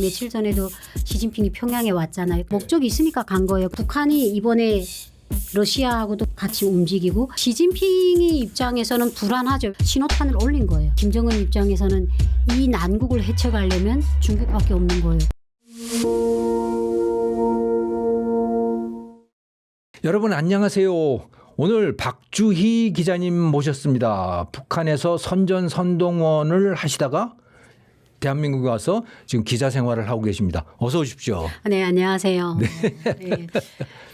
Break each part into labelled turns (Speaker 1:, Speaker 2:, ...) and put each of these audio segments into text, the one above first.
Speaker 1: 며칠 전에도 시진핑이 평양에 왔잖아요. 목적이 있으니까 간 거예요. 북한이 이번에 러시아하고도 같이 움직이고 시진핑이 입장에서는 불안하죠. 신호탄을 올린 거예요. 김정은 입장에서는 이 난국을 헤쳐가려면 중국밖에 없는 거예요.
Speaker 2: 여러분 안녕하세요. 오늘 박주희 기자님 모셨습니다. 북한에서 선전선동원을 하시다가 대한민국에 와서 지금 기자 생활을 하고 계십니다. 어서 오십시오.
Speaker 1: 네, 안녕하세요.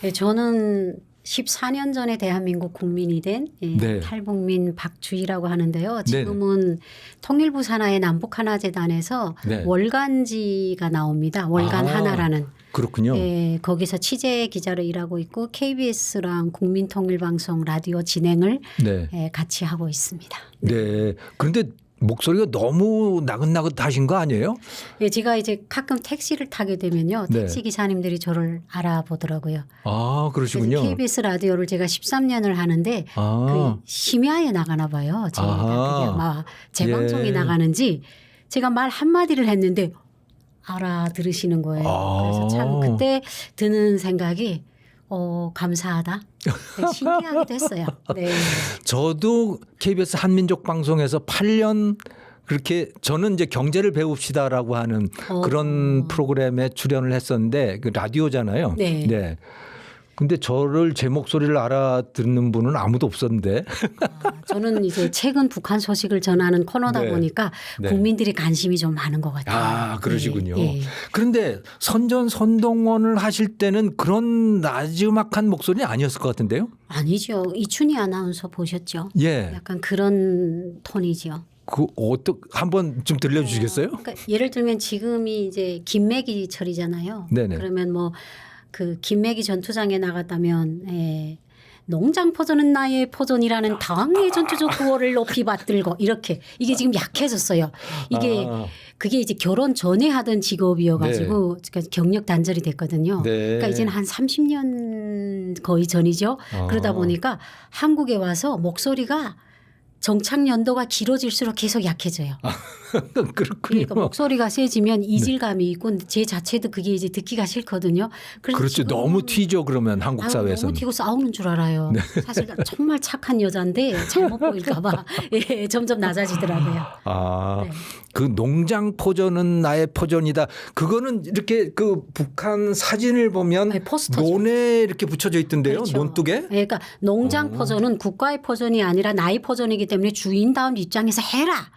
Speaker 1: 네, 저는 14년 전에 대한민국 국민이 된
Speaker 2: 네.
Speaker 1: 탈북민 박주희라고 하는데요. 지금은 통일부 산하의 남북하나재단에서
Speaker 2: 네.
Speaker 1: 월간지가 나옵니다. 월간 하나라는.
Speaker 2: 그렇군요.
Speaker 1: 네, 거기서 취재 기자로 일하고 있고 KBS랑 국민통일방송 라디오 진행을
Speaker 2: 네.
Speaker 1: 같이 하고 있습니다.
Speaker 2: 네. 그런데 목소리가 너무 나긋나긋하신 거 아니에요?
Speaker 1: 예, 제가 이제 가끔 택시를 타게 되면요.
Speaker 2: 네.
Speaker 1: 택시 기사님들이 저를 알아보더라고요.
Speaker 2: 아, 그러시군요.
Speaker 1: 그래서 KBS 라디오를 제가 13년을 하는데 그 심야에 나가나 봐요. 제가 그게 아마 재방송이 나가는지 제가 말 한마디를 했는데 알아들으시는 거예요. 그래서 참 그때 드는 생각이 감사하다. 네, 신기하기도 했어요. 네.
Speaker 2: 저도 KBS 한민족 방송에서 8년 그렇게 저는 이제 경제를 배웁시다라고 하는 그런 프로그램에 출연을 했었는데 그 라디오잖아요.
Speaker 1: 네.
Speaker 2: 네. 근데 저를 제 목소리를 알아듣는 분은 아무도 없었는데.
Speaker 1: 저는 이제 최근 북한 소식을 전하는 코너다
Speaker 2: 네.
Speaker 1: 보니까
Speaker 2: 네.
Speaker 1: 국민들이 관심이 좀 많은 것 같아요.
Speaker 2: 아, 그러시군요.
Speaker 1: 네.
Speaker 2: 그런데 선전선동원을 하실 때는 그런 나지막한 목소리는 아니었을 것 같은데요?
Speaker 1: 아니죠. 이춘희 아나운서 보셨죠?
Speaker 2: 예.
Speaker 1: 약간 그런 톤이죠.
Speaker 2: 그 한번 좀 들려주시겠어요?
Speaker 1: 그러니까 예를 들면 지금이 이제 김매기철이잖아요.
Speaker 2: 네네.
Speaker 1: 그러면 뭐 그 김매기 전투장에 나갔다면 농장 포전은 나의 포전이라는 당의 전투적 구호를 높이 받들고 이렇게 이게 지금 약해졌어요. 이게 그게 이제 결혼 전에 하던 직업이어가지고 그러니까 경력 단절이 됐거든요.
Speaker 2: 네.
Speaker 1: 그러니까 이제는 한 30년 거의 전이죠. 그러다 보니까 한국에 와서 목소리가 정착 연도가 길어질수록 계속 약해져요.
Speaker 2: 그렇군요.
Speaker 1: 그러니까 목소리가 세지면 이질감이 있고 제 자체도 그게 이제 듣기가 싫거든요.
Speaker 2: 그렇죠. 너무 튀죠. 그러면 한국 사회에서는.
Speaker 1: 너무 튀고 싸우는 줄 알아요. 사실 정말 착한 여자인데 잘못 보일까 봐 점점 낮아지더라고요.
Speaker 2: 네. 그 농장 포전은 나의 포전이다. 그거는 이렇게 그 북한 사진을 보면 논에 이렇게 붙여져 있던데요.
Speaker 1: 그렇죠.
Speaker 2: 논뚝에.
Speaker 1: 그러니까 농장 포전은 국가의 포전이 아니라 나의 포전이기 때문에 주인다운 입장에서 해라.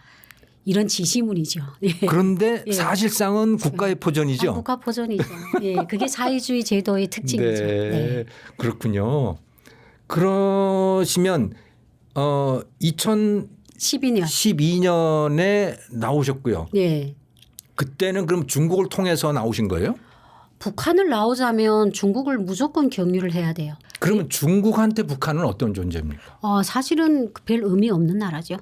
Speaker 1: 이런 지시문이죠.
Speaker 2: 그런데 사실상은 국가의 포전이죠.
Speaker 1: 국가 포전이죠. 그게 사회주의 제도의 특징이죠.
Speaker 2: 네. 그렇군요. 그러시면 2012년에 나오셨고요.
Speaker 1: 네.
Speaker 2: 그때는 그럼 중국을 통해서 나오신 거예요?
Speaker 1: 북한을 나오자면 중국을 무조건 경유를 해야 돼요.
Speaker 2: 그러면 중국한테 북한은 어떤 존재입니까?
Speaker 1: 사실은 별 의미 없는 나라죠.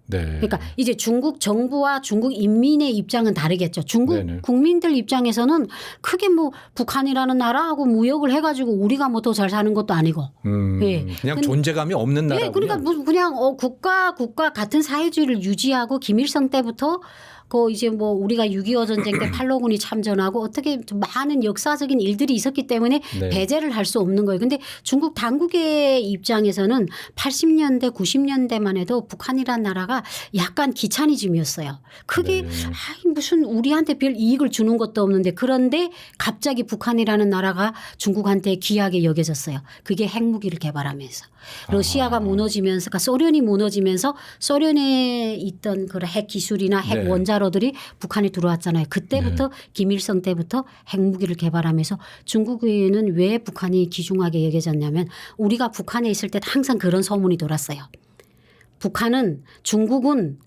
Speaker 2: 네.
Speaker 1: 그러니까 이제 중국 정부와 중국 인민의 입장은 다르겠죠. 중국
Speaker 2: 네네.
Speaker 1: 국민들 입장에서는 크게 뭐 북한이라는 나라하고 무역을 해가지고 우리가 뭐 더 잘 사는 것도 아니고.
Speaker 2: 그냥 존재감이 없는 나라군요.
Speaker 1: 그러니까 그냥 국가 같은 사회주의를 유지하고 김일성 때부터 그 이제 뭐 우리가 6.25 전쟁 때 팔로군이 참전하고 어떻게 좀 많은 역사적인 일들이 있었기 때문에 배제를 할 수 없는 거예요. 근데 중국 당국의 입장에서는 80년대 90년대만 해도 북한이라는 나라가 약간 기차니즘이었어요. 크게 무슨 우리한테 별 이익을 주는 것도 없는데 그런데 갑자기 북한이라는 나라가 중국한테 귀하게 여겨졌어요. 그게 핵무기를 개발하면서. 러시아가 무너지면서 그러니까 소련이 무너지면서 소련에 있던 그런 핵 기술이나 핵 원자로들이 북한에 들어왔잖아요. 그때부터 김일성 때부터 핵무기를 개발하면서 중국에는 왜 북한이 귀중하게 여겨졌냐면 우리가 북한에 있을 때 항상 그런 소문이 돌았어요. 중국은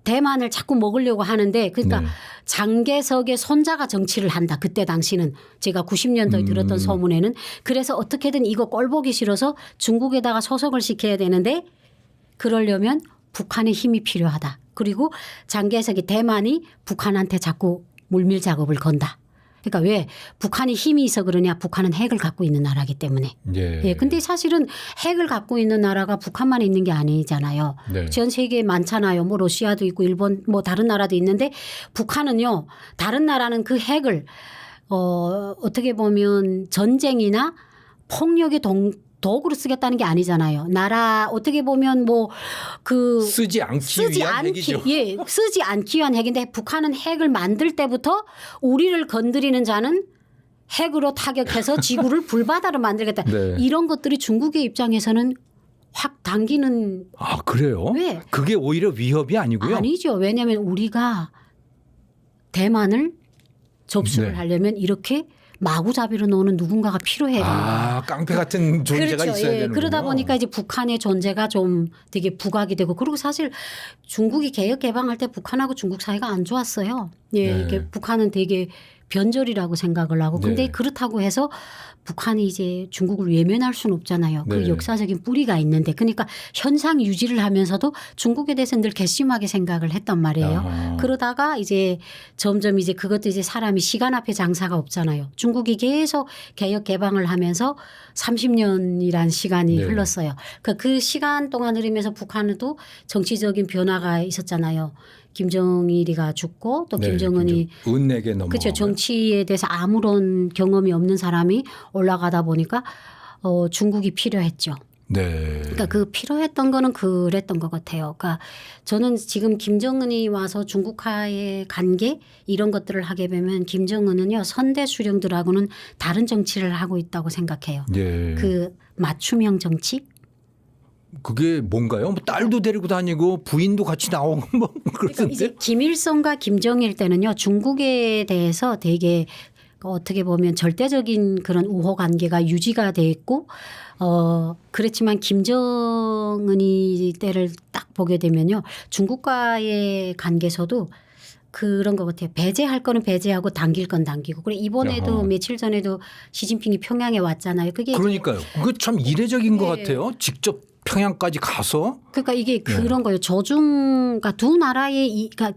Speaker 1: 대만을 자꾸 먹으려고 하는데 그러니까 장개석의 손자가 정치를 한다. 그때 당시는 제가 90년도에 들었던 소문에는 그래서 어떻게든 이거 꼴보기 싫어서 중국에다가 소속을 시켜야 되는데 그러려면 북한의 힘이 필요하다. 그리고 장개석이 대만이 북한한테 자꾸 물밀 작업을 건다. 그러니까 왜 북한이 힘이 있어 그러냐? 북한은 핵을 갖고 있는 나라이기 때문에.
Speaker 2: 예.
Speaker 1: 예. 근데 사실은 핵을 갖고 있는 나라가 북한만 있는 게 아니잖아요.
Speaker 2: 네.
Speaker 1: 전 세계에 많잖아요. 뭐 러시아도 있고 일본 뭐 다른 나라도 있는데 북한은요. 다른 나라는 그 핵을 어떻게 보면 전쟁이나 폭력의 도구로 쓰겠다는 게 아니잖아요. 나라 어떻게 보면 뭐 그
Speaker 2: 쓰지 않기 위한 핵이죠.
Speaker 1: 예, 쓰지 않기 위한 핵인데 북한은 핵을 만들 때부터 우리를 건드리는 자는 핵으로 타격해서 지구를 불바다로 만들겠다.
Speaker 2: 네.
Speaker 1: 이런 것들이 중국의 입장에서는 확 당기는.
Speaker 2: 아 그래요?
Speaker 1: 왜?
Speaker 2: 그게 오히려 위협이 아니고요.
Speaker 1: 아니죠. 왜냐하면 우리가 대만을 접수를
Speaker 2: 네.
Speaker 1: 하려면 이렇게 마구잡이로 노는 누군가가 필요해요.
Speaker 2: 아 깡패 같은 존재가
Speaker 1: 그렇죠.
Speaker 2: 있어야 되는군요.
Speaker 1: 그러다 보니까 이제 북한의 존재가 좀 되게 부각이 되고 그리고 사실 중국이 개혁 개방할 때 북한하고 중국 사이가 안 좋았어요. 예,
Speaker 2: 네.
Speaker 1: 이렇게 북한은 되게 변절이라고 생각을 하고 근데
Speaker 2: 네.
Speaker 1: 그렇다고 해서 북한이 이제 중국을 외면할 수는 없잖아요. 그
Speaker 2: 네.
Speaker 1: 역사적인 뿌리가 있는데 그러니까 현상 유지를 하면서도 중국에 대해서는 늘 괘씸하게 생각을 했단 말이에요.
Speaker 2: 아.
Speaker 1: 그러다가 이제 점점 이제 그것도 이제 사람이 시간 앞에 장사가 없잖아요. 중국이 계속 개혁 개방을 하면서 30년이란 시간이
Speaker 2: 네.
Speaker 1: 흘렀어요. 그 시간 동안 흐르면서 북한에도 정치적인 변화가 있었잖아요. 김정일이가 죽고 또
Speaker 2: 네,
Speaker 1: 김정은이
Speaker 2: 은내게 넘어.
Speaker 1: 그렇죠. 정치에 대해서 아무런 경험이 없는 사람이 올라가다 보니까 중국이 필요했죠.
Speaker 2: 네.
Speaker 1: 그러니까 그 필요했던 거는 그랬던 것 같아요. 그러니까 저는 지금 김정은이 와서 중국과의 관계 이런 것들을 하게 되면 김정은은요 선대 수령들하고는 다른 정치를 하고 있다고 생각해요.
Speaker 2: 예.
Speaker 1: 그 맞춤형 정치?
Speaker 2: 그게 뭔가요? 뭐 딸도 데리고 다니고 부인도 같이 나오고 뭐
Speaker 1: 그러니까
Speaker 2: 그러던데.
Speaker 1: 이제 김일성과 김정일 때는요 중국에 대해서 되게 어떻게 보면 절대적인 그런 우호 관계가 유지가 돼 있고 그렇지만 김정은이 때를 딱 보게 되면요 중국과의 관계에서도 그런 것 같아요. 배제할 거는 배제하고 당길 건 당기고. 그래 이번에도
Speaker 2: 야하.
Speaker 1: 며칠 전에도 시진핑이 평양에 왔잖아요. 그게
Speaker 2: 그러니까요. 그거 참 이례적인 것
Speaker 1: 네.
Speaker 2: 같아요. 직접 평양까지 가서.
Speaker 1: 그러니까 이게
Speaker 2: 네.
Speaker 1: 그런 거예요. 그러니까 두 나라의 그러니까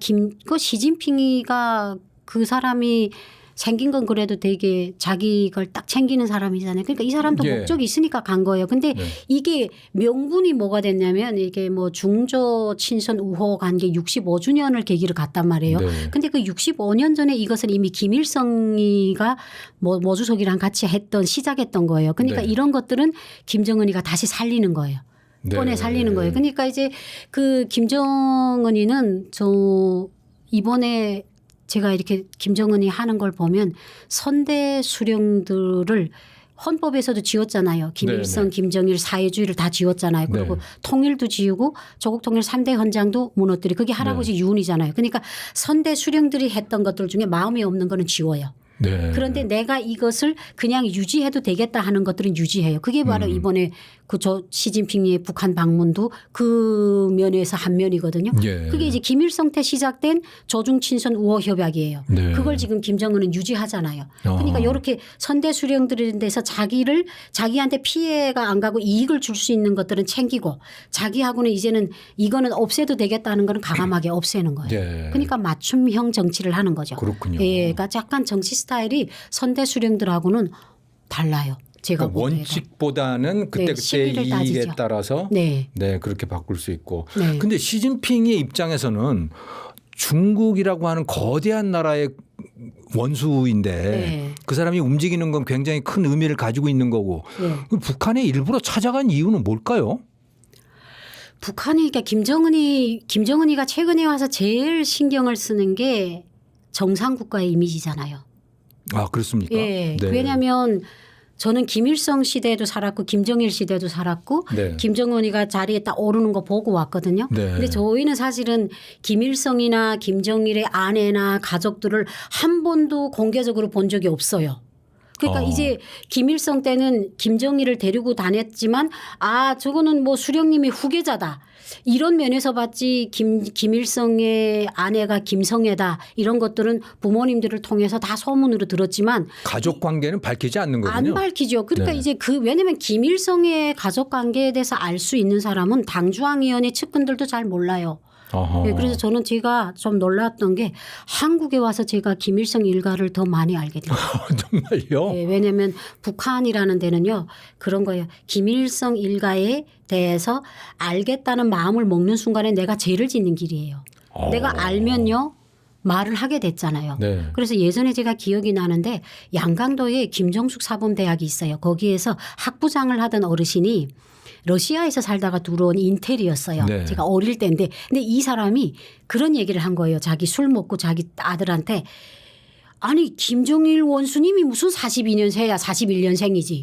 Speaker 1: 시진핑이가 그 사람이 생긴 건 그래도 되게 자기 걸 딱 챙기는 사람이잖아요. 그러니까 이 사람도
Speaker 2: 예.
Speaker 1: 목적이 있으니까 간 거예요. 근데
Speaker 2: 네.
Speaker 1: 이게 명분이 뭐가 됐냐면 이게 뭐 중조 친선 우호 관계 65주년을 계기로 갔단 말이에요.
Speaker 2: 네.
Speaker 1: 근데 그 65년 전에 이것을 이미 김일성이가 뭐 주석이랑 같이 시작했던 거예요. 그러니까
Speaker 2: 네.
Speaker 1: 이런 것들은 김정은이가 다시 살리는 거예요.
Speaker 2: 네.
Speaker 1: 꺼내 살리는 거예요. 그러니까 이제 그 김정은이는 이번에 제가 이렇게 김정은이 하는 걸 보면 선대 수령들을 헌법에서도 지웠잖아요. 김일성,
Speaker 2: 네.
Speaker 1: 김정일 사회주의를 다 지웠잖아요. 그리고
Speaker 2: 네.
Speaker 1: 통일도 지우고 조국 통일 3대 헌장도 무너뜨리고 그게 할아버지 유운이잖아요. 그러니까 선대 수령들이 했던 것들 중에 마음에 없는 거는 지워요.
Speaker 2: 네.
Speaker 1: 그런데 내가 이것을 그냥 유지해도 되겠다 하는 것들은 유지해요. 그게 바로 이번에 시진핑의 북한 방문도 그 면에서 한 면이거든요.
Speaker 2: 예.
Speaker 1: 그게 이제 김일성 때 시작된 조중친선 우호 협약이에요.
Speaker 2: 네.
Speaker 1: 그걸 지금 김정은은 유지하잖아요. 그러니까 이렇게 선대 수령들에 대해서 자기한테 피해가 안 가고 이익을 줄 수 있는 것들은 챙기고 자기하고는 이제는 이거는 없애도 되겠다는 거는 과감하게 없애는 거예요.
Speaker 2: 네.
Speaker 1: 그러니까 맞춤형 정치를 하는 거죠.
Speaker 2: 그렇군요.
Speaker 1: 예, 그러니까 약간 정치 스타일이 선대 수령들하고는 달라요. 제가
Speaker 2: 그러니까
Speaker 1: 보기에도.
Speaker 2: 원칙보다는 그때
Speaker 1: 시기를
Speaker 2: 이익에
Speaker 1: 따지죠.
Speaker 2: 따라서
Speaker 1: 네.
Speaker 2: 네 그렇게 바꿀 수 있고.
Speaker 1: 네.
Speaker 2: 근데 시진핑의 입장에서는 중국이라고 하는 거대한 나라의 원수인데
Speaker 1: 네.
Speaker 2: 그 사람이 움직이는 건 굉장히 큰 의미를 가지고 있는 거고
Speaker 1: 네.
Speaker 2: 북한에 일부러 찾아간 이유는 뭘까요?
Speaker 1: 북한이 그러니까 김정은이가 최근에 와서 제일 신경을 쓰는 게 정상 국가의 이미지잖아요.
Speaker 2: 아 그렇습니까?
Speaker 1: 예.
Speaker 2: 네.
Speaker 1: 왜냐하면 저는 김일성 시대에도 살았고 김정일 시대도 살았고
Speaker 2: 네.
Speaker 1: 김정은이가 자리에 딱 오르는 거 보고 왔거든요.
Speaker 2: 네.
Speaker 1: 근데 저희는 사실은 김일성이나 김정일의 아내나 가족들을 한 번도 공개적으로 본 적이 없어요. 그러니까 이제 김일성 때는 김정일을 데리고 다녔지만 저거는 뭐 수령님의 후계자다. 이런 면에서 봤지 김일성의 아내가 김성애다. 이런 것들은 부모님들을 통해서 다 소문으로 들었지만
Speaker 2: 가족 관계는 밝히지 않는 거군요.
Speaker 1: 안 밝히죠. 그러니까
Speaker 2: 네.
Speaker 1: 이제 왜냐하면 김일성의 가족 관계에 대해서 알 수 있는 사람은 당중앙위원회 측근들도 잘 몰라요.
Speaker 2: 어허.
Speaker 1: 예, 그래서 저는 제가 좀 놀랐던 게 한국에 와서 제가 김일성 일가를 더 많이 알게 됐어요.
Speaker 2: 정말요?
Speaker 1: 예, 왜냐하면 북한이라는 데는요 그런 거예요. 김일성 일가에 대해서 알겠다는 마음을 먹는 순간에 내가 죄를 짓는 길이에요. 내가 알면요 말을 하게 됐잖아요.
Speaker 2: 네.
Speaker 1: 그래서 예전에 제가 기억이 나는데 양강도에 김정숙 사범대학이 있어요. 거기에서 학부장을 하던 어르신이 러시아에서 살다가 들어온 인텔이었어요.
Speaker 2: 네.
Speaker 1: 제가 어릴 때인데 근데 이 사람이 그런 얘기를 한 거예요. 자기 술 먹고 자기 아들한테 아니 김정일 원수님이 무슨 42년생이야 41년생이지.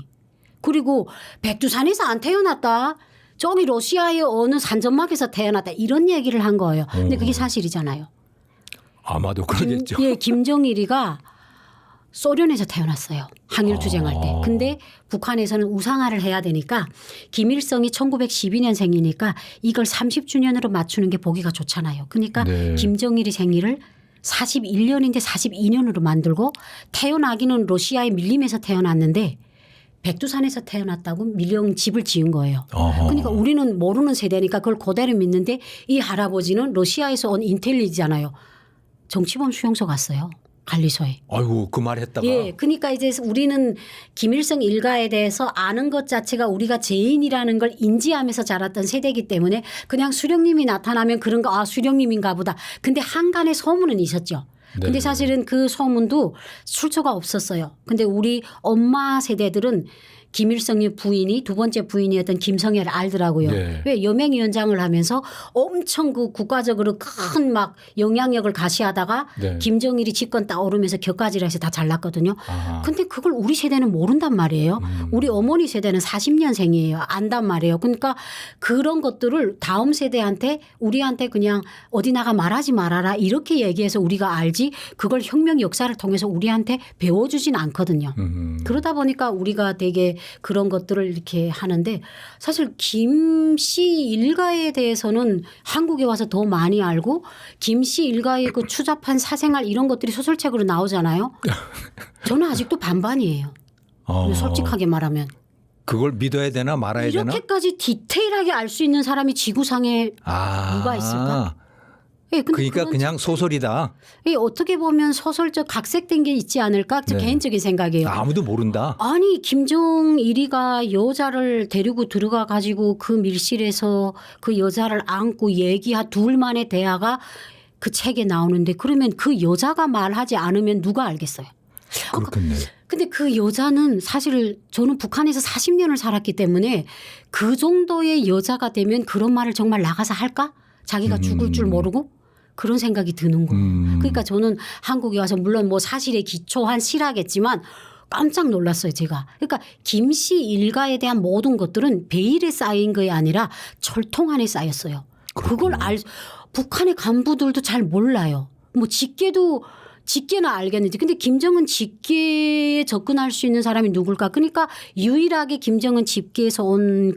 Speaker 1: 그리고 백두산에서 안 태어났다. 저기 러시아의 어느 산전막에서 태어났다. 이런 얘기를 한 거예요. 근데 그게 사실이잖아요.
Speaker 2: 아마도 그러겠죠.
Speaker 1: 김정일이가 소련에서 태어났어요. 항일투쟁할 때. 근데 북한에서는 우상화를 해야 되니까 김일성이 1912년생이니까 이걸 30주년으로 맞추는 게 보기가 좋잖아요. 그러니까
Speaker 2: 네.
Speaker 1: 김정일이 생일을 41년인데 42년으로 만들고 태어나기는 러시아의 밀림에서 태어났는데 백두산에서 태어났다고 밀령 집을 지은 거예요.
Speaker 2: 어허.
Speaker 1: 그러니까 우리는 모르는 세대니까 그걸 그대로 믿는데 이 할아버지는 러시아에서 온 인텔리잖아요. 정치범 수용소 갔어요. 관리소에.
Speaker 2: 아이고 그 말 했다가
Speaker 1: 예. 그러니까 이제 우리는 김일성 일가에 대해서 아는 것 자체가 우리가 죄인이라는 걸 인지하면서 자랐던 세대이기 때문에 그냥 수령님이 나타나면 그런 거 아 수령님인가 보다. 근데 한간에 소문은 있었죠. 근데
Speaker 2: 네.
Speaker 1: 사실은 그 소문도 출처가 없었어요. 근데 우리 엄마 세대들은 김일성의 부인이 두 번째 부인이었던 김성애를 알더라고요.
Speaker 2: 네.
Speaker 1: 왜 여맹위원장을 하면서 엄청 그 국가적으로 큰 막 영향력을 가시하다가
Speaker 2: 네.
Speaker 1: 김정일이 집권 따오르면서 격가지를 해서 다 잘났거든요.
Speaker 2: 아.
Speaker 1: 근데 그걸 우리 세대는 모른단 말이에요. 우리 어머니 세대는 40년생이에요. 안단 말이에요. 그러니까 그런 것들을 다음 세대한테 우리한테 그냥 어디 나가 말하지 말아라 이렇게 얘기해서 우리가 알지 그걸 혁명 역사를 통해서 우리한테 배워주진 않거든요. 그러다 보니까 우리가 되게 그런 것들을 이렇게 하는데 사실 김씨 일가에 대해서는 한국에 와서 더 많이 알고 김씨 일가의 그 추잡한 사생활 이런 것들이 소설책으로 나오잖아요. 저는 아직도 반반이에요. 솔직하게 말하면.
Speaker 2: 그걸 믿어야 되나 말아야 되나?
Speaker 1: 이렇게까지 디테일하게 알 수 있는 사람이 지구상에 누가 있을까? 예, 근데
Speaker 2: 그러니까
Speaker 1: 그건
Speaker 2: 그냥 소설이다.
Speaker 1: 예, 어떻게 보면 소설적 각색된 게 있지 않을까? 제
Speaker 2: 네.
Speaker 1: 개인적인 생각이에요.
Speaker 2: 아무도 모른다.
Speaker 1: 아니 김정일이가 여자를 데리고 들어가 가지고 그 밀실에서 그 여자를 안고 얘기한 둘만의 대화가 그 책에 나오는데 그러면 그 여자가 말하지 않으면 누가 알겠어요.
Speaker 2: 그렇겠네.
Speaker 1: 근데 그 여자는 사실 저는 북한에서 40년을 살았기 때문에 그 정도의 여자가 되면 그런 말을 정말 나가서 할까? 자기가 죽을 줄 모르고 그런 생각이 드는 거예요. 그러니까 저는 한국에 와서 물론 뭐 사실에 기초한 실화겠지만 깜짝 놀랐어요 제가. 그러니까 김씨 일가에 대한 모든 것들은 베일에 쌓인 게 아니라 철통 안에 쌓였어요. 그걸 북한의 간부들도 잘 몰라요. 뭐 직계나 알겠는지. 근데 김정은 직계에 접근할 수 있는 사람이 누굴까? 그러니까 유일하게 김정은 집계에서 온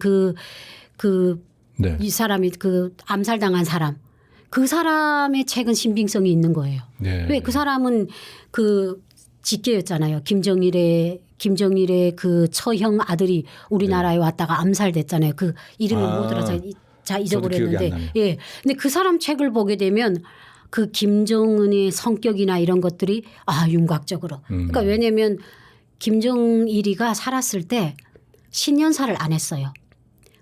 Speaker 2: 네.
Speaker 1: 이 사람이 그 암살당한 사람. 그 사람의 책은 신빙성이 있는 거예요.
Speaker 2: 네.
Speaker 1: 왜 그 사람은 그 직계였잖아요. 김정일의 그 처형 아들이 우리나라에 왔다가 암살됐잖아요. 그 이름이 뭐더라? 자 잊어버렸는데. 예. 근데 그 사람 책을 보게 되면 그 김정은의 성격이나 이런 것들이 윤곽적으로. 그러니까 왜냐하면 김정일이가 살았을 때 신년사를 안 했어요.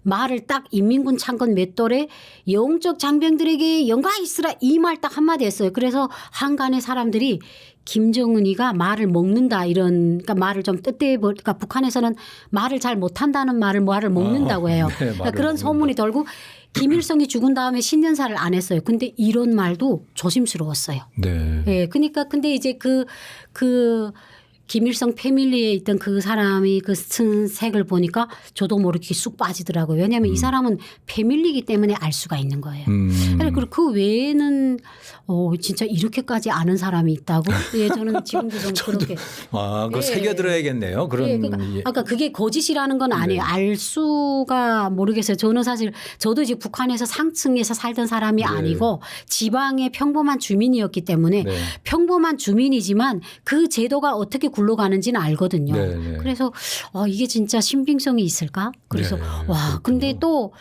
Speaker 1: 말을 딱 인민군 창건 맷돌에 영적 장병들에게 영광 있으라 이 말 딱 한마디 했어요. 그래서 한간의 사람들이 김정은이가 말을 먹는다 이런 그러니까 말을 좀 뜻대에 그러니까 북한에서는 말을 잘 못한다는 말을 먹는다고 해요.
Speaker 2: 네,
Speaker 1: 그러니까 그런 소문이 돌고 김일성이 죽은 다음에 신년사를 안 했어요. 근데 이런 말도 조심스러웠어요.
Speaker 2: 네.
Speaker 1: 예, 그러니까 근데 이제 그 김일성 패밀리에 있던 그 사람이 그 쓴 책을 보니까 저도 모르게 쑥 빠지더라고요. 왜냐하면 이 사람은 패밀리이기 때문에 알 수가 있는 거예요. 그리고 그 외에는 진짜 이렇게까지 아는 사람이 있다고? 예, 저는 지금도 좀 그렇게.
Speaker 2: 그거 새겨들어야겠네요. 그런.
Speaker 1: 예, 그러니까 아까 그게 거짓이라는 건 아니에요.
Speaker 2: 네.
Speaker 1: 알 수가 모르겠어요. 저는 사실 저도 이제 북한에서 상층에서 살던 사람이 아니고 지방의 평범한 주민이었기 때문에
Speaker 2: 네.
Speaker 1: 평범한 주민이지만 그 제도가 어떻게 굴러가는지는 알거든요.
Speaker 2: 네.
Speaker 1: 그래서 이게 진짜 신빙성이 있을까? 그래서
Speaker 2: 네,
Speaker 1: 와 근데 또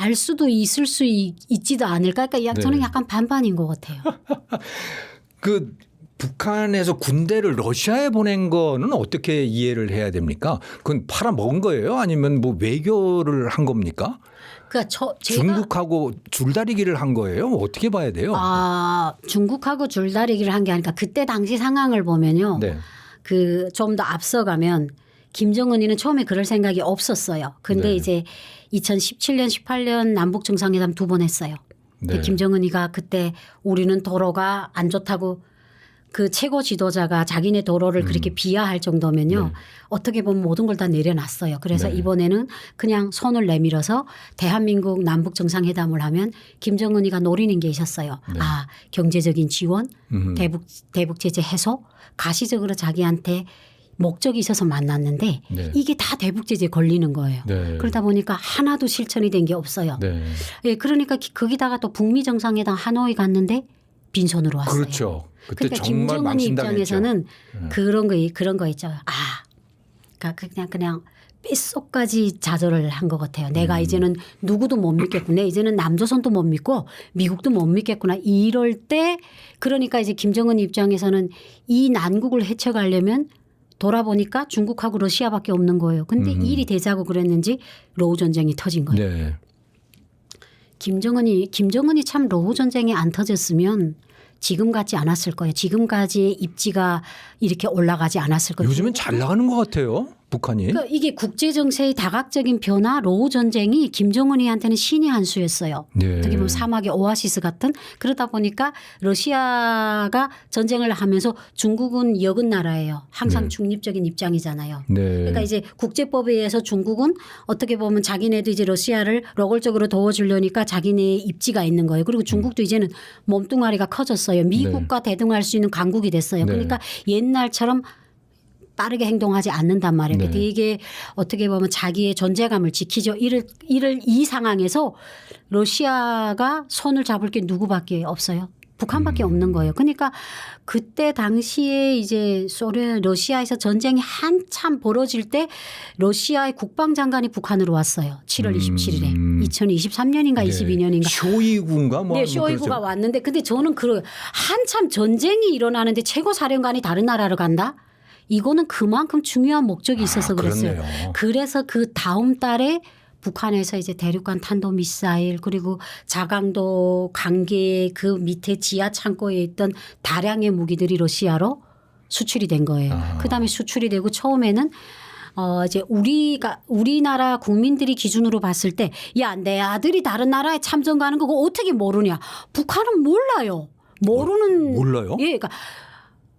Speaker 1: 알 수도 있을 수 있지도 않을까. 그러니까
Speaker 2: 네.
Speaker 1: 저는 약간 반반인 것 같아요.
Speaker 2: 그 북한에서 군대를 러시아에 보낸 거는 어떻게 이해를 해야 됩니까? 그건 팔아먹은 거예요? 아니면 뭐 외교를 한 겁니까?
Speaker 1: 그러니까 제가
Speaker 2: 중국하고 줄다리기를 한 거예요? 어떻게 봐야 돼요?
Speaker 1: 중국하고 줄다리기를 한 게 아니라 그때 당시 상황을 보면요.
Speaker 2: 네.
Speaker 1: 그 좀 더 앞서가면 김정은이는 처음에 그럴 생각이 없었어요. 근데
Speaker 2: 네.
Speaker 1: 이제 2017년, 18년 남북 정상회담 2번 했어요. 근데
Speaker 2: 네.
Speaker 1: 김정은이가 그때 우리는 도로가 안 좋다고 그 최고 지도자가 자기네 도로를 그렇게 비하할 정도면요.
Speaker 2: 네.
Speaker 1: 어떻게 보면 모든 걸 다 내려놨어요. 그래서
Speaker 2: 네.
Speaker 1: 이번에는 그냥 손을 내밀어서 대한민국 남북 정상회담을 하면 김정은이가 노리는 게 있었어요.
Speaker 2: 네.
Speaker 1: 경제적인 지원,
Speaker 2: 음.
Speaker 1: 대북 제재 해소, 가시적으로 자기한테 목적이 있어서 만났는데
Speaker 2: 네.
Speaker 1: 이게 다 대북 제재에 걸리는 거예요.
Speaker 2: 네.
Speaker 1: 그러다 보니까 하나도 실천이 된 게 없어요.
Speaker 2: 네.
Speaker 1: 예, 그러니까 거기다가 또 북미 정상회담 하노이 갔는데 빈손으로 왔어요.
Speaker 2: 그렇죠. 그때
Speaker 1: 그러니까
Speaker 2: 정말
Speaker 1: 김정은이
Speaker 2: 망신당했죠.
Speaker 1: 입장에서는 그런 거 있죠. 그러니까 그냥 뼛속까지 좌절을 한 것 같아요. 내가 이제는 누구도 못 믿겠구나. 이제는 남조선도 못 믿고 미국도 못 믿겠구나. 이럴 때 그러니까 이제 김정은 입장에서는 이 난국을 헤쳐가려면 돌아보니까 중국하고 러시아밖에 없는 거예요. 근데 일이 되자고 그랬는지 러우 전쟁이 터진 거예요.
Speaker 2: 네.
Speaker 1: 김정은이 참 러우 전쟁이 안 터졌으면 지금 같지 않았을 거예요. 지금까지의 입지가 이렇게 올라가지 않았을 거예요.
Speaker 2: 요즘은 잘 나가는 것 같아요. 북한이.
Speaker 1: 그러니까 이게 국제 정세의 다각적인 변화, 러우 전쟁이 김정은이한테는 신의 한 수였어요.
Speaker 2: 네.
Speaker 1: 어떻게 보면 사막의 오아시스 같은 그러다 보니까 러시아가 전쟁을 하면서 중국은 역은 나라예요. 항상
Speaker 2: 네.
Speaker 1: 중립적인 입장이잖아요.
Speaker 2: 네.
Speaker 1: 그러니까 이제 국제법에 의해서 중국은 어떻게 보면 자기네도 이제 러시아를 노골적으로 도와주려니까 자기네의 입지가 있는 거예요. 그리고 중국도 이제는 몸뚱아리가 커졌어요. 미국과 대등할 수 있는 강국이 됐어요.
Speaker 2: 네.
Speaker 1: 그러니까 옛날처럼 빠르게 행동하지 않는단 말이에요.
Speaker 2: 네.
Speaker 1: 되게 어떻게 보면 자기의 존재감을 지키죠. 이 상황에서 러시아가 손을 잡을 게 누구밖에 없어요. 북한밖에 없는 거예요. 그러니까 그때 당시에 이제 러시아에서 전쟁이 한참 벌어질 때 러시아의 국방장관이 북한으로 왔어요. 7월 27일에 2023년인가
Speaker 2: 네.
Speaker 1: 22년인가.
Speaker 2: 쇼이구인가 뭐.
Speaker 1: 네, 쇼이구가 왔는데 근데 저는 한참 전쟁이 일어나는데 최고사령관이 다른 나라로 간다? 이거는 그만큼 중요한 목적이 있어서 그랬어요.
Speaker 2: 그렇네요.
Speaker 1: 그래서 그 다음 달에 북한에서 이제 대륙간 탄도미사일 그리고 자강도 관계 그 밑에 지하 창고에 있던 다량의 무기들이 러시아로 수출이 된 거예요. 그다음에 수출이 되고 처음에는 이제 우리나라 국민들이 기준으로 봤을 때 야, 내 아들이 다른 나라에 참전 가는 거 그거 어떻게 모르냐. 북한은 몰라요.
Speaker 2: 몰라요?
Speaker 1: 예, 그러니까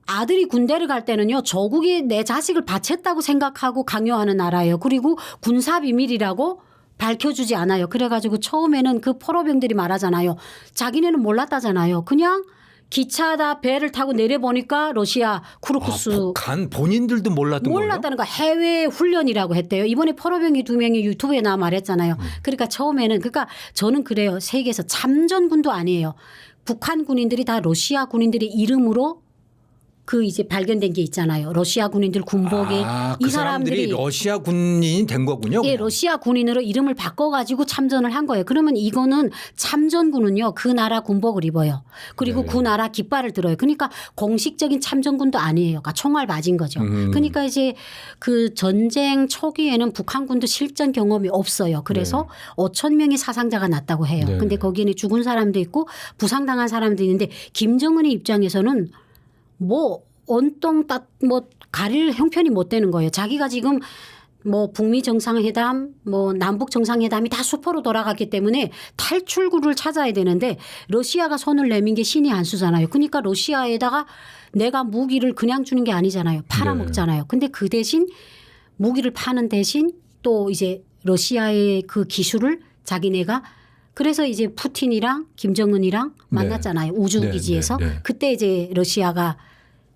Speaker 1: 아들이 군대를 갈 때는요. 조국이 내 자식을 바쳤다고 생각하고 강요하는 나라예요. 그리고 군사 비밀이라고 밝혀주지 않아요. 그래가지고 처음에는 그 포로병들이 말하잖아요. 자기네는 몰랐다잖아요. 그냥 기차다 배를 타고 내려보니까 러시아 쿠르쿠스.
Speaker 2: 북한 본인들도 몰랐던 거예요?
Speaker 1: 몰랐다는 거 해외 훈련이라고 했대요. 이번에 포로병이 2명이 유튜브에 나와 말했잖아요. 그러니까 처음에는 그러니까 저는 그래요. 세계에서 참전군도 아니에요. 북한 군인들이 다 러시아 군인들의 이름으로 그 이제 발견된 게 있잖아요. 러시아 군인들 군복에
Speaker 2: 그
Speaker 1: 이
Speaker 2: 사람들이 러시아 군인이 된 거군요.
Speaker 1: 예,
Speaker 2: 그냥.
Speaker 1: 러시아 군인으로 이름을 바꿔가지고 참전을 한 거예요. 그러면 이거는 참전군은요 그 나라 군복을 입어요. 그리고
Speaker 2: 네.
Speaker 1: 그 나라 깃발을 들어요. 그러니까 공식적인 참전군도 아니에요. 그러니까 총알 맞은 거죠. 그러니까 이제 그 전쟁 초기에는 북한군도 실전 경험이 없어요. 그래서 5천 명의 사상자가 났다고 해요.
Speaker 2: 네.
Speaker 1: 근데 거기에는 죽은 사람도 있고 부상당한 사람도 있는데 김정은의 입장에서는 뭐 온통 가릴 형편이 못 되는 거예요. 자기가 지금 뭐 북미 정상회담, 뭐 남북 정상회담이 다 수포로 돌아갔기 때문에 탈출구를 찾아야 되는데 러시아가 손을 내민 게 신의 한 수잖아요. 그러니까 러시아에다가 내가 무기를 그냥 주는 게 아니잖아요. 팔아먹잖아요. 근데 그 대신 무기를 파는 대신 또 이제 러시아의 그 기술을 자기네가 그래서 이제 푸틴이랑 김정은이랑 만났잖아요. 우주기지에서. 그때 이제 러시아가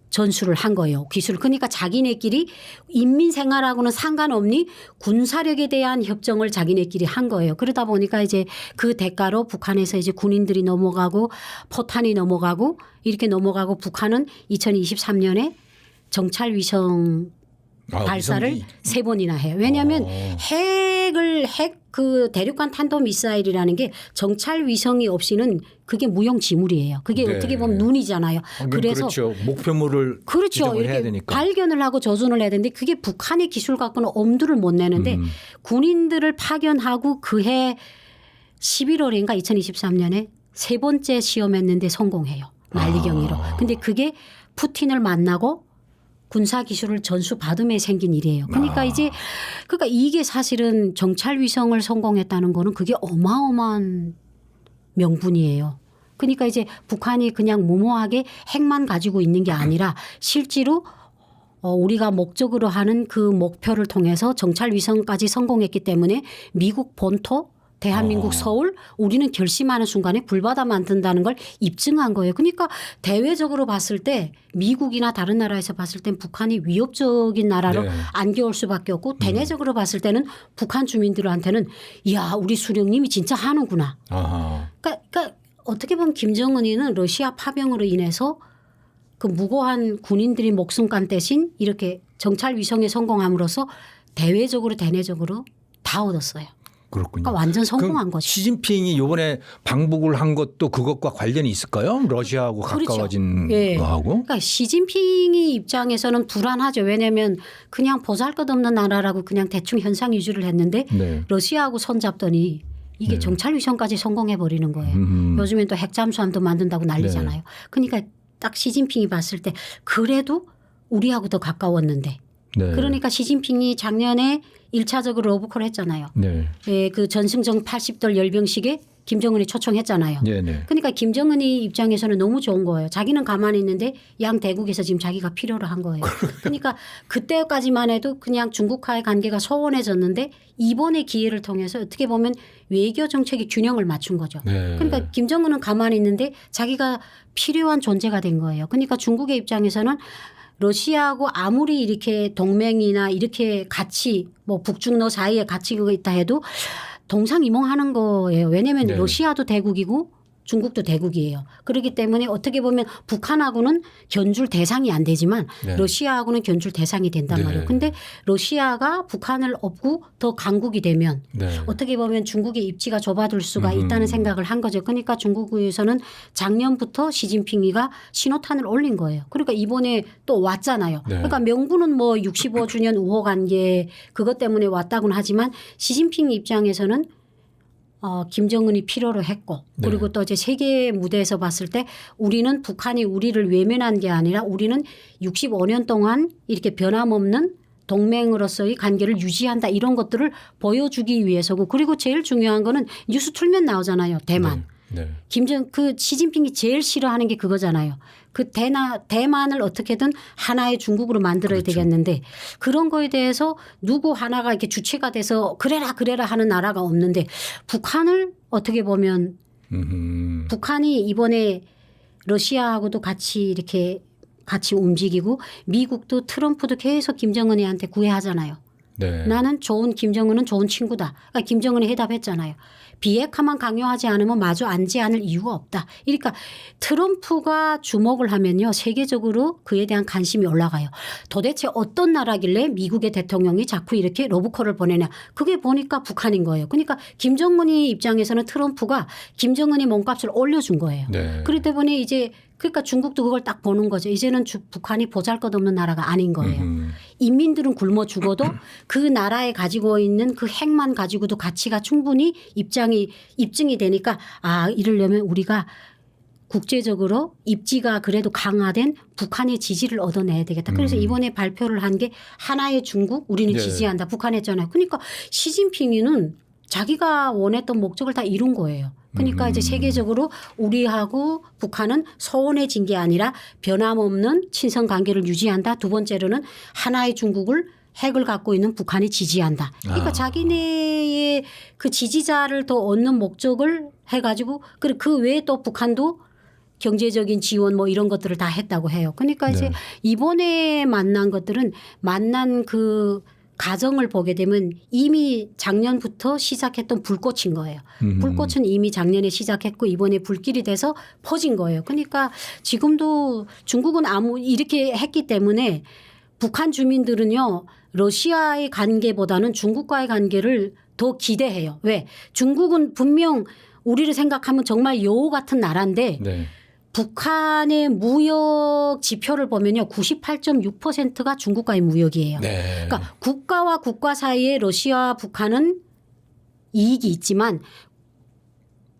Speaker 1: 전술을 한 거예요. 기술. 그러니까 자기네끼리 인민 생활하고는 상관없니 군사력에 대한 협정을 자기네끼리 한 거예요. 그러다 보니까 이제 그 대가로 북한에서 이제 군인들이 넘어가고 포탄이 넘어가고 이렇게 넘어가고 북한은 2023년에 정찰 위성 발사를
Speaker 2: 위성이
Speaker 1: 3번이나 해요. 왜냐하면 핵 그 대륙간 탄도 미사일이라는 게 정찰 위성이 없이는 그게 무용지물이에요. 그게
Speaker 2: 네.
Speaker 1: 어떻게 보면 눈이잖아요. 그래서
Speaker 2: 그렇죠. 목표물을
Speaker 1: 그렇죠.
Speaker 2: 지정을 해야
Speaker 1: 이렇게
Speaker 2: 되니까.
Speaker 1: 발견을 하고 저준을 해야 되는데 그게 북한의 기술 갖고는 엄두를 못 내는데 군인들을 파견하고 그해 11월인가 2023년에 3번째 시험했는데 성공해요. 만리경위로. 근데 그게 푸틴을 만나고 군사 기술을 전수 받음에 생긴 일이에요. 그러니까 그러니까 이게 사실은 정찰 위성을 성공했다는 거는 그게 어마어마한 명분이에요. 그러니까 이제 북한이 그냥 무모하게 핵만 가지고 있는 게 아니라 실제로 우리가 목적으로 하는 그 목표를 통해서 정찰 위성까지 성공했기 때문에 미국 본토 대한민국 서울 우리는 결심하는 순간에 불바다 만든다는 걸 입증한 거예요. 그러니까 대외적으로 봤을 때 미국이나 다른 나라에서 봤을 땐 북한이 위협적인 나라로
Speaker 2: 네.
Speaker 1: 안겨올 수밖에 없고 대내적으로 봤을 때는 북한 주민들한테는 이야 우리 수령님이 진짜 하는구나. 그러니까 어떻게 보면 김정은이는 러시아 파병으로 인해서 그 무고한 군인들이 목숨 간 대신 이렇게 정찰 위성에 성공함으로써 대외적으로 대내적으로 다 얻었어요.
Speaker 2: 그렇군요.
Speaker 1: 그러니까 완전 성공한 거죠.
Speaker 2: 시진핑이 이번에 방북을 한 것도 그것과 관련이 있을까요? 러시아하고
Speaker 1: 그렇죠.
Speaker 2: 가까워진
Speaker 1: 예.
Speaker 2: 거하고.
Speaker 1: 그러니까 시진핑이 입장에서는 불안하죠. 왜냐하면 그냥 보잘것없는 나라라고 그냥 대충 현상 유지를 했는데
Speaker 2: 네.
Speaker 1: 러시아하고 손잡더니 이게 정찰 위성까지 성공해 버리는 거예요. 요즘엔 또 핵잠수함도 만든다고 난리잖아요. 그러니까 딱 시진핑이 봤을 때 그래도 우리하고 더 가까웠는데.
Speaker 2: 네.
Speaker 1: 그러니까 시진핑이 작년에 1차적으로 러브콜 했잖아요.
Speaker 2: 네.
Speaker 1: 예, 그 전승정 80돌 열병식에 김정은이 초청했잖아요.
Speaker 2: 네. 네.
Speaker 1: 그러니까 김정은이 입장에서는 너무 좋은 거예요. 자기는 가만히 있는데 양 대국에서 지금 자기가 필요로 한 거예요. 그러니까 그때까지만 해도 그냥 중국과의 관계가 소원해졌는데 이번의 기회를 통해서 어떻게 보면 외교 정책의 균형을 맞춘 거죠.
Speaker 2: 네.
Speaker 1: 그러니까 김정은은 가만히 있는데 자기가 필요한 존재가 된 거예요. 그러니까 중국의 입장에서는 러시아하고 아무리 이렇게 동맹이나 이렇게 같이 뭐 북중러 사이에 같이 그거 있다 해도 동상이몽하는 거예요. 왜냐하면
Speaker 2: 네.
Speaker 1: 러시아도 대국이고 중국도 대국이에요. 그렇기 때문에 어떻게 보면 북한하고는 견줄 대상이 안 되지만
Speaker 2: 네.
Speaker 1: 러시아하고는 견줄 대상이 된단
Speaker 2: 네.
Speaker 1: 말이에요. 근데 러시아가 북한을 업고 더 강국이 되면
Speaker 2: 네.
Speaker 1: 어떻게 보면 중국의 입지가 좁아들 수가 있다는 생각을 한 거죠. 그러니까 중국에서는 작년부터 시진핑이가 신호탄을 올린 거예요. 그러니까 이번에 또 왔잖아요.
Speaker 2: 네.
Speaker 1: 그러니까 명분은 뭐 65주년 우호 관계 그것 때문에 왔다고는 하지만 시진핑 입장에서는 김정은이 필요로 했고 그리고 또 이제 세계 무대에서 봤을 때 우리는 북한이 우리를 외면한 게 아니라 우리는 65년 동안 이렇게 변함없는 동맹으로서의 관계를 유지한다 이런 것들을 보여주기 위해서고 그리고 제일 중요한 거는 뉴스 틀면 나오잖아요. 대만.
Speaker 2: 네.
Speaker 1: 그 시진핑이 제일 싫어하는 게 그거잖아요. 그 대만을 어떻게든 하나의 중국으로 만들어야
Speaker 2: 그렇죠.
Speaker 1: 되겠는데 그런 거에 대해서 누구 하나가 이렇게 주체가 돼서 그래라 하는 나라가 없는데 북한을 어떻게 보면 북한이 이번에 러시아하고도 같이 이렇게 같이 움직이고 미국도 트럼프도 계속 김정은이한테 구애하잖아요.
Speaker 2: 네.
Speaker 1: 나는 김정은은 좋은 친구다. 그러니까 김정은이 해답했잖아요. 비핵화만 강요하지 않으면 마주 앉지 않을 이유가 없다. 그러니까 트럼프가 주목을 하면요. 세계적으로 그에 대한 관심이 올라가요. 도대체 어떤 나라길래 미국의 대통령이 자꾸 이렇게 러브콜을 보내냐. 그게 보니까 북한인 거예요. 그러니까 김정은이 입장에서는 트럼프가 김정은이 몸값을 올려준 거예요.
Speaker 2: 네.
Speaker 1: 그렇기 때문에 이제 그러니까 중국도 그걸 딱 보는 거죠. 이제는 북한이 보잘것없는 나라가 아닌 거예요. 인민들은 굶어 죽어도 그 나라에 가지고 있는 그 핵만 가지고도 가치가 충분히 입증이 되니까 이러려면 우리가 국제적으로 입지가 그래도 강화된 북한의 지지를 얻어내야 되겠다. 그래서 이번에 발표를 한 게 하나의 중국 우리는
Speaker 2: 네.
Speaker 1: 지지한다. 북한 했잖아요. 그러니까 시진핑이는 자기가 원했던 목적을 다 이룬 거예요. 그러니까 이제 세계적으로 우리하고 북한은 소원해진 게 아니라 변함없는 친선 관계를 유지한다. 두 번째로는 하나의 중국을 핵을 갖고 있는 북한이 지지한다. 그러니까 자기네의 그 지지자를 더 얻는 목적을 해가지고 그 외에 또 북한도 경제적인 지원 뭐 이런 것들을 다 했다고 해요. 그러니까 이제 이번에 만난 것들은 만난 그 가정을 보게 되면 이미 작년부터 시작했던 불꽃인 거예요. 불꽃은 이미 작년에 시작했고 이번에 불길이 돼서 퍼진 거예요. 그러니까 지금도 중국은 이렇게 했기 때문에 북한 주민들은요 러시아의 관계보다는 중국과의 관계를 더 기대해요. 왜? 중국은 분명 우리를 생각하면 정말 여우 같은 나라인데
Speaker 2: 네.
Speaker 1: 북한의 무역 지표를 보면요 98.6%가 중국과의 무역이에요.
Speaker 2: 네.
Speaker 1: 그러니까 국가와 국가 사이에 러시아와 북한은 이익이 있지만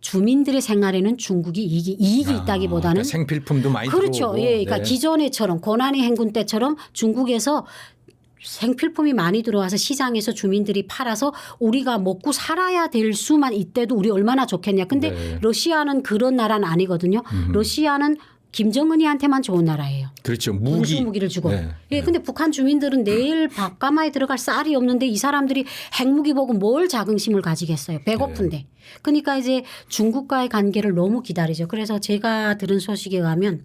Speaker 1: 주민들의 생활에는 중국이 이익이 있다기보다는
Speaker 2: 그러니까 생필품도 많이
Speaker 1: 그렇죠.
Speaker 2: 들어오고.
Speaker 1: 예, 그러니까
Speaker 2: 네.
Speaker 1: 기존에처럼 고난의 행군 때처럼 중국에서 생필품이 많이 들어와서 시장에서 주민들이 팔아서 우리가 먹고 살아야 될 수만 이때도 우리 얼마나 좋겠냐. 근데
Speaker 2: 네.
Speaker 1: 러시아는 그런 나라는 아니거든요. 러시아는 김정은이한테만 좋은 나라예요.
Speaker 2: 그렇죠.
Speaker 1: 무기를 주고.
Speaker 2: 네.
Speaker 1: 예, 근데 북한 주민들은 내일 밥가마에 들어갈 쌀이 없는데 이 사람들이 핵무기 보고 뭘 자긍심을 가지겠어요. 배고픈데.
Speaker 2: 네.
Speaker 1: 그러니까 이제 중국과의 관계를 너무 기다리죠. 그래서 제가 들은 소식에 가면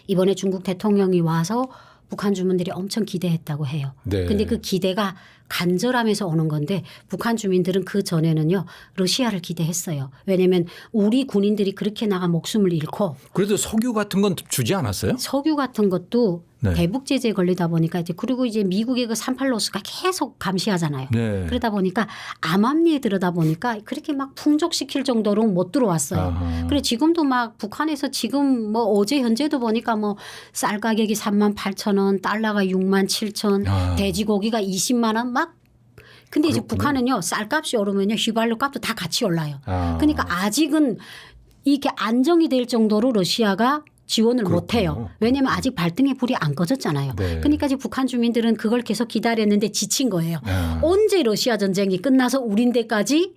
Speaker 1: 이번에 중국 대통령이 와서 북한 주민들이 엄청 기대했다고 해요.
Speaker 2: 네.
Speaker 1: 근데 그 기대가 간절함에서 오는 건데 북한 주민들은 그 전에는요 러시아를 기대했어요. 왜냐하면 우리 군인들이 그렇게 나가 목숨을 잃고
Speaker 2: 그래도 석유 같은 건 주지 않았어요?
Speaker 1: 석유 같은 것도
Speaker 2: 네.
Speaker 1: 대북 제재에 걸리다 보니까 이제 그리고 이제 미국의 그 38로스가 계속 감시하잖아요.
Speaker 2: 네.
Speaker 1: 그러다 보니까 암암리에 들어다 보니까 그렇게 막 풍족시킬 정도로 못 들어왔어요.
Speaker 2: 아하.
Speaker 1: 그래 지금도 막 북한에서 지금 뭐 어제 현재도 보니까 뭐 쌀 가격이 38,000원, 달러가 67,000,
Speaker 2: 아.
Speaker 1: 돼지고기가 20만 원 막. 근데 이제
Speaker 2: 그렇군요.
Speaker 1: 북한은요 쌀값이 오르면요 휘발유 값도 다 같이 올라요.
Speaker 2: 아.
Speaker 1: 그러니까 아직은 이게 안정이 될 정도로 러시아가 지원을
Speaker 2: 그렇군요.
Speaker 1: 못해요. 왜냐하면 아직 발등에 불이 안 꺼졌잖아요.
Speaker 2: 네.
Speaker 1: 그러니까 이제 북한 주민들은 그걸 계속 기다렸는데 지친 거예요.
Speaker 2: 아.
Speaker 1: 언제 러시아 전쟁이 끝나서 우린데까지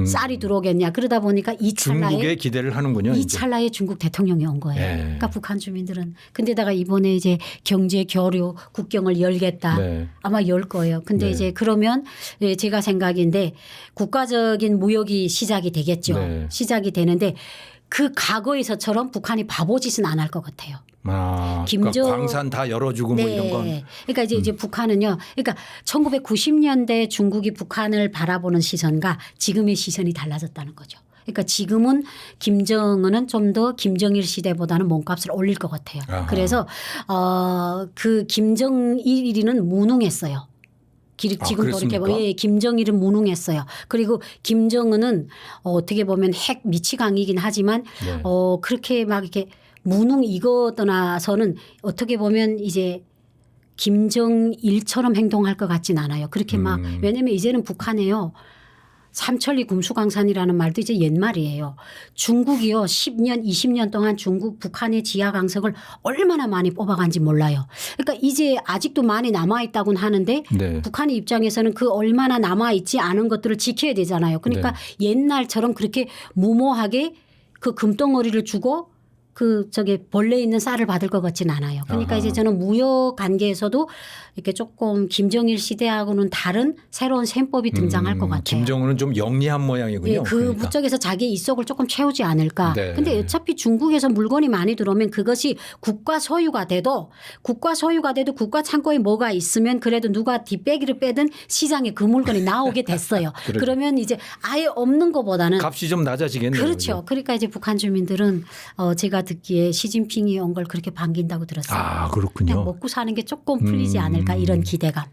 Speaker 1: 쌀이 들어오겠냐. 그러다 보니까 이 찰나에
Speaker 2: 중국에 기대를 하는군요.
Speaker 1: 이
Speaker 2: 이제.
Speaker 1: 찰나에 중국 대통령이 온 거예요.
Speaker 2: 네.
Speaker 1: 그러니까 북한 주민들은 근데다가 이번에 이제 경제 교류 국경을 열겠다.
Speaker 2: 네.
Speaker 1: 아마 열 거예요. 근데
Speaker 2: 네.
Speaker 1: 이제 그러면 예, 제가 생각인데 국가적인 무역이 시작이 되겠죠.
Speaker 2: 네.
Speaker 1: 시작이 되는데 그 과거에서처럼 북한이 바보짓은 안 할 것 같아요.
Speaker 2: 아,
Speaker 1: 김정-
Speaker 2: 그러니까 광산 다 열어주고 뭐 이런 건.
Speaker 1: 그러니까 이제 북한은요. 그러니까 1990년대 중국이 북한을 바라보는 시선과 지금의 시선이 달라졌다는 거죠. 그러니까 지금은 김정은은 좀 더 김정일 시대보다는 몸값을 올릴 것 같아요.
Speaker 2: 아하.
Speaker 1: 그래서 그 김정일이는 무능했어요. 지금
Speaker 2: 그랬습니까?
Speaker 1: 돌이켜보면 예, 김정일은 무능했어요. 그리고 김정은은 어떻게 보면 핵 미치광이긴 하지만
Speaker 2: 네.
Speaker 1: 그렇게 막 이렇게 무능 이거 떠나서는 어떻게 보면 이제 김정일처럼 행동할 것 같진 않아요. 그렇게 막 왜냐하면 이제는 북한에요. 삼천리 금수강산이라는 말도 이제 옛말이에요. 중국이요. 10년 20년 동안 중국 북한의 지하 강석을 얼마나 많이 뽑아간지 몰라요. 그러니까 이제 아직도 많이 남아있다고는 하는데
Speaker 2: 네.
Speaker 1: 북한의 입장에서는 그 얼마나 남아있지 않은 것들을 지켜야 되잖아요. 그러니까
Speaker 2: 네.
Speaker 1: 옛날처럼 그렇게 무모하게 그 금덩어리를 주고 그 벌레 있는 쌀을 받을 것 같지는 않아요. 그러니까
Speaker 2: 아하.
Speaker 1: 이제 저는 무역 관계에서도 이렇게 조금 김정일 시대하고는 다른 새로운 셈법이 등장할 것 같아요.
Speaker 2: 김정은은 좀 영리한 모양이군요.
Speaker 1: 예, 그
Speaker 2: 그러니까.
Speaker 1: 부쪽에서 자기 이속을 조금 채우지 않을까.
Speaker 2: 네.
Speaker 1: 근데 어차피 중국에서 물건이 많이 들어오면 그것이 국가 소유가 돼도 국가 창고에 뭐가 있으면 그래도 누가 뒷배기를 빼든 시장에 그 물건이 나오게 됐어요.
Speaker 2: 그러게.
Speaker 1: 그러면 이제 아예 없는 것보다는
Speaker 2: 값이 좀 낮아지겠네요.
Speaker 1: 그렇죠. 그러니까 이제 북한 주민들은 제가 듣기에 시진핑이 온 걸 그렇게 반긴다고 들었어요.
Speaker 2: 아,
Speaker 1: 그냥
Speaker 2: 그렇군요.
Speaker 1: 먹고 사는 게 조금 풀리지 않을까 이런 기대감.